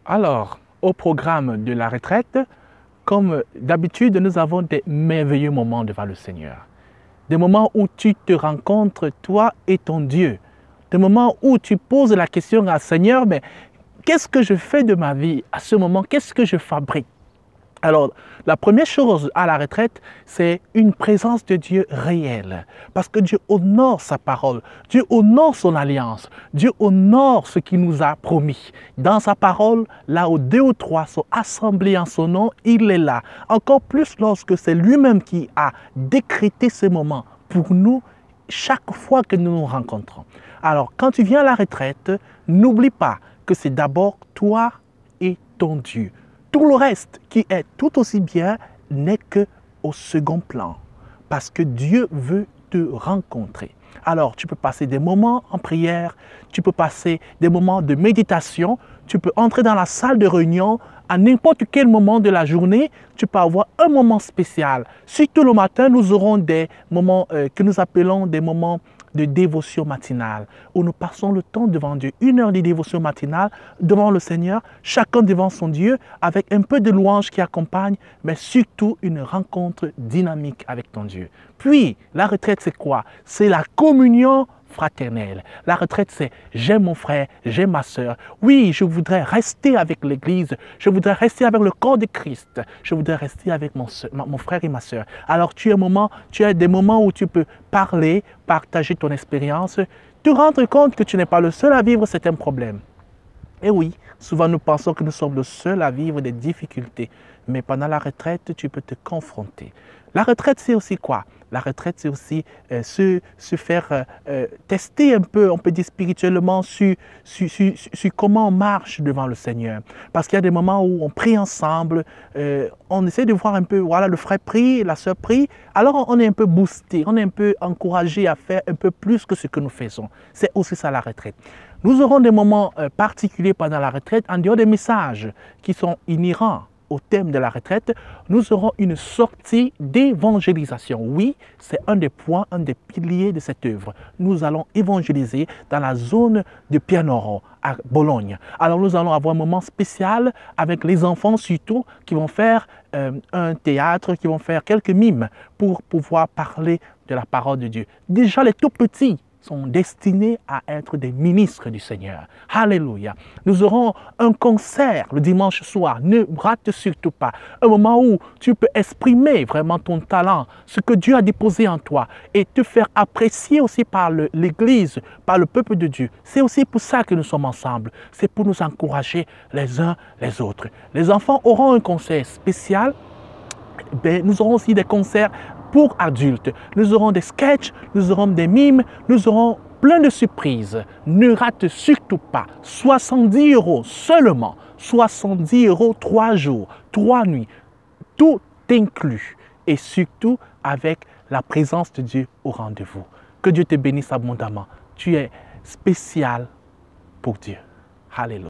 Alors, au programme de la retraite, comme d'habitude, nous avons des merveilleux moments devant le Seigneur. Des moments où tu te rencontres, toi et ton Dieu. Des moments où tu poses la question à Seigneur, mais qu'est-ce que je fais de ma vie à ce moment? Qu'est-ce que je fabrique? Alors, la première chose à la retraite, c'est une présence de Dieu réelle. Parce que Dieu honore sa parole, Dieu honore son alliance, Dieu honore ce qu'il nous a promis. Dans sa parole, là où 2 ou 3 sont assemblés en son nom, il est là. Encore plus lorsque c'est lui-même qui a décrété ce moment pour nous chaque fois que nous nous rencontrons. Alors, quand tu viens à la retraite, n'oublie pas que c'est d'abord toi et ton Dieu. Tout le reste qui est tout aussi bien n'est qu'au second plan parce que Dieu veut te rencontrer. Alors, tu peux passer des moments en prière, tu peux passer des moments de méditation, tu peux entrer dans la salle de réunion à n'importe quel moment de la journée, tu peux avoir un moment spécial. Surtout le matin, nous aurons des moments que nous appelons des moments de dévotion matinale, où nous passons le temps devant Dieu, 1 heure de dévotion matinale devant le Seigneur, chacun devant son Dieu, avec un peu de louange qui accompagne, mais surtout une rencontre dynamique avec ton Dieu. Puis, la retraite, c'est quoi? C'est la communion fraternelle. La retraite, c'est j'aime mon frère, j'aime ma soeur. Oui, je voudrais rester avec l'Église, je voudrais rester avec le corps de Christ, je voudrais rester avec mon frère et ma soeur. Alors, tu as des moments où tu peux parler, partager ton expérience, te rendre compte que tu n'es pas le seul à vivre certains problèmes. Et oui, souvent nous pensons que nous sommes le seul à vivre des difficultés, mais pendant la retraite, tu peux te confronter. La retraite, c'est aussi quoi? La retraite, c'est aussi se faire tester un peu, on peut dire spirituellement, sur comment on marche devant le Seigneur. Parce qu'il y a des moments où on prie ensemble, on essaie de voir un peu, voilà, le frère prie, la sœur prie, alors on est un peu boosté, on est un peu encouragé à faire un peu plus que ce que nous faisons. C'est aussi ça la retraite. Nous aurons des moments particuliers pendant la retraite, en dehors des messages qui sont inhérents au thème de la retraite, nous aurons une sortie d'évangélisation. Oui, c'est un des points, un des piliers de cette œuvre. Nous allons évangéliser dans la zone de Pianoro, à Bologne. Alors nous allons avoir un moment spécial avec les enfants surtout qui vont faire un théâtre, qui vont faire quelques mimes pour pouvoir parler de la parole de Dieu. Déjà les tout petits sont destinés à être des ministres du Seigneur. Alléluia. Nous aurons un concert le dimanche soir. Ne rate surtout pas. Un moment où tu peux exprimer vraiment ton talent, ce que Dieu a déposé en toi et te faire apprécier aussi par l'Église, par le peuple de Dieu. C'est aussi pour ça que nous sommes ensemble. C'est pour nous encourager les uns les autres. Les enfants auront un concert spécial. Nous aurons aussi des concerts pour adultes. Nous aurons des sketchs, nous aurons des mimes, nous aurons plein de surprises. Ne rate surtout pas. 70 € seulement. 70 €, 3 jours, 3 nuits. Tout inclus. Et surtout avec la présence de Dieu au rendez-vous. Que Dieu te bénisse abondamment. Tu es spécial pour Dieu. Alléluia.